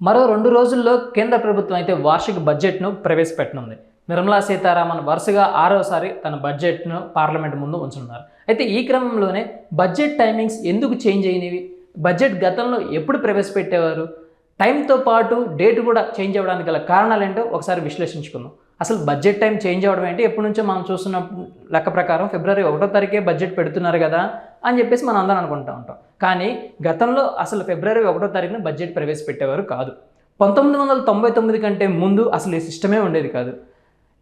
మరో 2 రోజుల్లో కేంద్ర ప్రభుత్వం అయితే వార్షిక బడ్జెట్ను ప్రవేశపెట్టనుంది. నిర్మలా సీతారామన్ వరుసగా 6వసారి తన బడ్జెట్ను పార్లమెంట్ ముందు ఉంచనున్నారు. అయితే ఈ క్రమంలోనే బడ్జెట్ టైమింగ్స్ ఎందుకు చేంజ్ అయినవి, బడ్జెట్ గతంలో ఎప్పుడు ప్రవేశపెట్టేవారు, టైంతో పాటు డేట్ కూడా చేంజ్ అవ్వడానికి గల కారణాలేంటో ఒకసారి విశ్లేషించుకుందాం. అసలు బడ్జెట్ టైం చేంజ్ అవ్వడం ఏంటి, ఎప్పటి నుంచో మనం చూస్తున్న లెక్క ప్రకారం ఫిబ్రవరి 1వ తారీఖే బడ్జెట్ పెడుతున్నారు కదా అని చెప్పేసి మనం అందరం అనుకుంటూ ఉంటాం. కానీ గతంలో అసలు ఫిబ్రవరి 1వ తారీఖున బడ్జెట్ ప్రవేశపెట్టేవారు కాదు. 1999 కంటే ముందు అసలు ఈ సిస్టమే ఉండేది కాదు.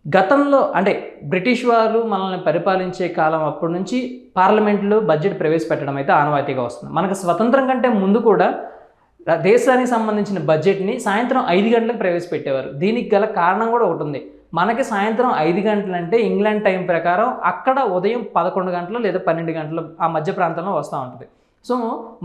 గతంలో అంటే బ్రిటిష్ వారు మనల్ని పరిపాలించే కాలం అప్పటి నుంచి పార్లమెంట్లో బడ్జెట్ ప్రవేశపెట్టడం అయితే ఆనవాయితీగా వస్తుంది. మనకు స్వతంత్రం కంటే ముందు కూడా దేశానికి సంబంధించిన బడ్జెట్ని సాయంత్రం 5 గంటలకు ప్రవేశపెట్టేవారు. దీనికి గల కారణం కూడా ఒకటి ఉంది. మనకి సాయంత్రం 5 గంటలు అంటే ఇంగ్లాండ్ టైం ప్రకారం అక్కడ ఉదయం 11 గంటలు లేదా 12 గంటలు ఆ మధ్య ప్రాంతంలో వస్తూ ఉంటుంది. సో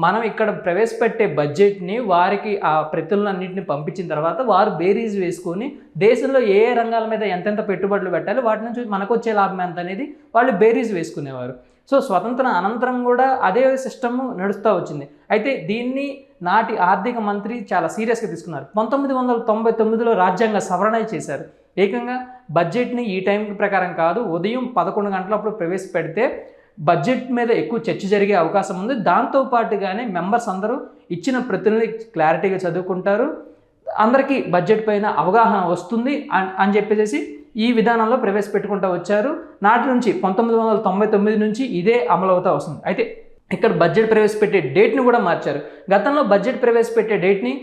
మనం ఇక్కడ ప్రవేశపెట్టే బడ్జెట్ని వారికి ఆ ప్రతులన్నింటినీ పంపించిన తర్వాత వారు బేరీజ్ వేసుకొని దేశంలో ఏ ఏ రంగాల మీద ఎంతెంత పెట్టుబడులు పెట్టాలి, వాటి నుంచి మనకు వచ్చే లాభం ఎంత అనేది వాళ్ళు బేరీజ్ వేసుకునేవారు. సో స్వతంత్రం అనంతరం కూడా అదే సిస్టమ్ నడుస్తూ వచ్చింది. అయితే దీన్ని నాటి ఆర్థిక మంత్రి చాలా సీరియస్గా తీసుకున్నారు. 1999లో రాజ్యాంగ సవరణ చేశారు. ఏకంగా బడ్జెట్ని ఈ టైం ప్రకారం కాదు, ఉదయం 11 గంటలప్పుడు ప్రవేశపెడితే బడ్జెట్ మీద ఎక్కువ చర్చ జరిగే అవకాశం ఉంది. దాంతోపాటుగానే మెంబర్స్ అందరూ ఇచ్చిన ప్రతినిధి క్లారిటీగా చదువుకుంటారు, అందరికీ బడ్జెట్ పైన అవగాహన వస్తుంది అని చెప్పేసి ఈ విధానంలో ప్రవేశపెట్టుకుంటూ వచ్చారు. నాటి నుంచి 1999 నుంచి ఇదే అమలవుతూ వస్తుంది. అయితే ఇక్కడ బడ్జెట్ ప్రవేశపెట్టే డేట్ని కూడా మార్చారు. గతంలో బడ్జెట్ ప్రవేశపెట్టే డేట్ని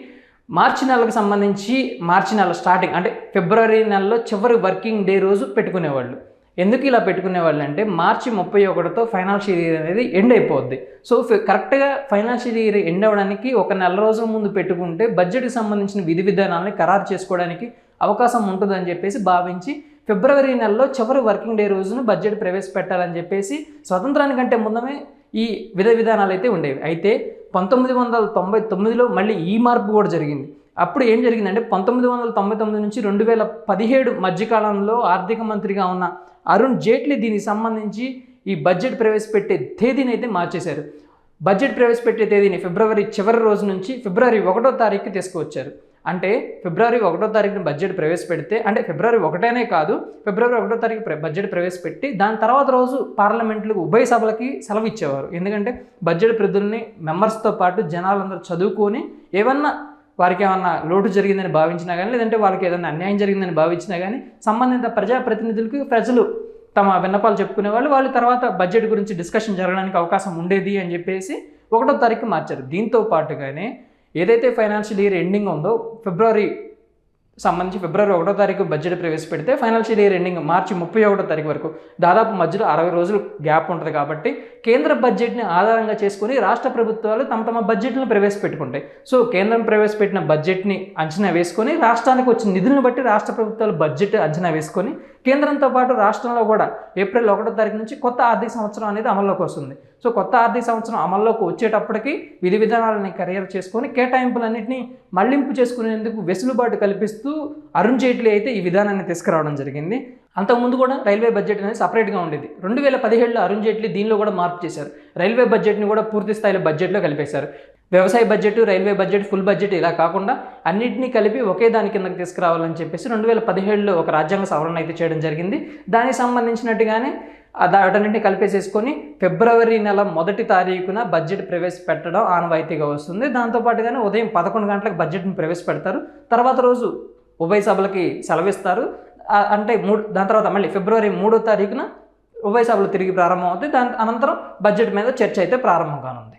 మార్చి నెలకు సంబంధించి మార్చి నెల స్టార్టింగ్ అంటే ఫిబ్రవరి నెలలో చివరి వర్కింగ్ డే రోజు పెట్టుకునేవాళ్ళు. ఎందుకు ఇలా పెట్టుకునేవాళ్ళు అంటే మార్చి 31తో ఫైనాన్షియల్ ఇయర్ అనేది ఎండ్ అయిపోద్ది. సో కరెక్ట్గా ఫైనాన్షియల్ ఇయర్ ఎండ్ అవ్వడానికి ఒక నెల రోజుల ముందు పెట్టుకుంటే బడ్జెట్కి సంబంధించిన విధి విధానాలని ఖరారు చేసుకోవడానికి అవకాశం ఉంటుందని చెప్పేసి భావించి ఫిబ్రవరి నెలలో చివరి వర్కింగ్ డే రోజున బడ్జెట్ ప్రవేశపెట్టాలని చెప్పేసి స్వతంత్రానికంటే ముందమే ఈ విధానాలు అయితే ఉండేవి. అయితే 1999లో మళ్ళీ ఈ మార్పు కూడా జరిగింది. అప్పుడు ఏం జరిగిందంటే 1999 నుంచి 2017 మధ్యకాలంలో ఆర్థిక మంత్రిగా ఉన్న అరుణ్ జైట్లీ దీనికి సంబంధించి ఈ బడ్జెట్ ప్రవేశపెట్టే తేదీని అయితే మార్చేశారు. బడ్జెట్ ప్రవేశపెట్టే తేదీని ఫిబ్రవరి చివరి రోజు నుంచి ఫిబ్రవరి 1వ తారీఖుకి తీసుకువచ్చారు. అంటే ఫిబ్రవరి 1వ తారీఖున బడ్జెట్ ప్రవేశపెడితే అంటే ఫిబ్రవరి 1నే కాదు, ఫిబ్రవరి 1వ తారీఖు బడ్జెట్ ప్రవేశపెట్టి దాని తర్వాత రోజు పార్లమెంట్లకు ఉభయ సభలకి సెలవు ఇచ్చేవారు. ఎందుకంటే బడ్జెట్ ప్రతుల్ని మెంబర్స్తో పాటు జనాలందరూ చదువుకొని ఏమన్నా వారికి ఏమన్నా లోటు జరిగిందని భావించినా కానీ, లేదంటే వాళ్ళకి ఏదైనా అన్యాయం జరిగిందని భావించినా కానీ సంబంధిత ప్రజాప్రతినిధులకు ప్రజలు తమ విన్నపాలు చెప్పుకునే వాళ్ళు తర్వాత బడ్జెట్ గురించి డిస్కషన్ జరగడానికి అవకాశం ఉండేది అని చెప్పేసి 1వ తారీఖు మార్చారు. దీంతో పాటుగానే ఏదైతే ఫైనాన్షియల్ ఇయర్ ఎండింగ్ ఉందో ఫిబ్రవరి 1వ తారీఖు బడ్జెట్ ప్రవేశపెడితే ఫైనాన్షియల్ ఇయర్ ఎండింగ్ మార్చి 31వ తారీఖు వరకు దాదాపు మధ్యలో 60 రోజులు గ్యాప్ ఉంటుంది. కాబట్టి కేంద్ర బడ్జెట్ని ఆధారంగా చేసుకుని రాష్ట్ర ప్రభుత్వాలు తమ బడ్జెట్లను ప్రవేశపెట్టుకుంటాయి. సో కేంద్రం ప్రవేశపెట్టిన బడ్జెట్ని అంచనా వేసుకొని రాష్ట్రానికి వచ్చిన నిధులను బట్టి రాష్ట్ర ప్రభుత్వాలు బడ్జెట్ అంచనా వేసుకొని కేంద్రంతో పాటు రాష్ట్రంలో కూడా ఏప్రిల్ 1వ తారీఖు నుంచి కొత్త ఆర్థిక సంవత్సరం అనేది అమల్లోకి వస్తుంది. సో కొత్త ఆర్థిక సంవత్సరం అమల్లోకి వచ్చేటప్పటికి విధి విధానాలని క్లియర్ చేసుకొని కేటాయింపులన్నింటినీ మళ్లింపు చేసుకునేందుకు వెసులుబాటు కల్పిస్తూ అరుణ్ జైట్లీ అయితే ఈ విధానాన్ని తీసుకురావడం జరిగింది. అంతకుముందు కూడా రైల్వే బడ్జెట్ అనేది సపరేట్గా ఉండేది. 2017లో అరుణ్ జైట్లీ దీనిలో కూడా మార్పు చేశారు. రైల్వే బడ్జెట్ని కూడా పూర్తి స్థాయిలో బడ్జెట్లో కలిపేశారు. వ్యవసాయ budget, railway budget, full budget ఇలా కాకుండా అన్నింటినీ కలిపి ఒకే దాని కిందకి తీసుకురావాలని చెప్పేసి 2017లో ఒక రాజ్యాంగ సవరణ అయితే చేయడం జరిగింది. దానికి సంబంధించినట్టుగానే వాటన్నింటినీ కలిపేసేసుకొని ఫిబ్రవరి నెల 1వ తారీఖున బడ్జెట్ ప్రవేశపెట్టడం ఆనవాయితీగా వస్తుంది. దాంతోపాటుగానే ఉదయం 11 గంటలకు బడ్జెట్ని ప్రవేశపెడతారు. తర్వాత రోజు ఉభయ సభలకి సెలవిస్తారు. అంటే దాని తర్వాత మళ్ళీ ఫిబ్రవరి 3వ తారీఖున ఉభయ సభలు తిరిగి ప్రారంభం అవుతాయి. దాని అనంతరం బడ్జెట్ మీద చర్చ అయితే ప్రారంభం కానుంది.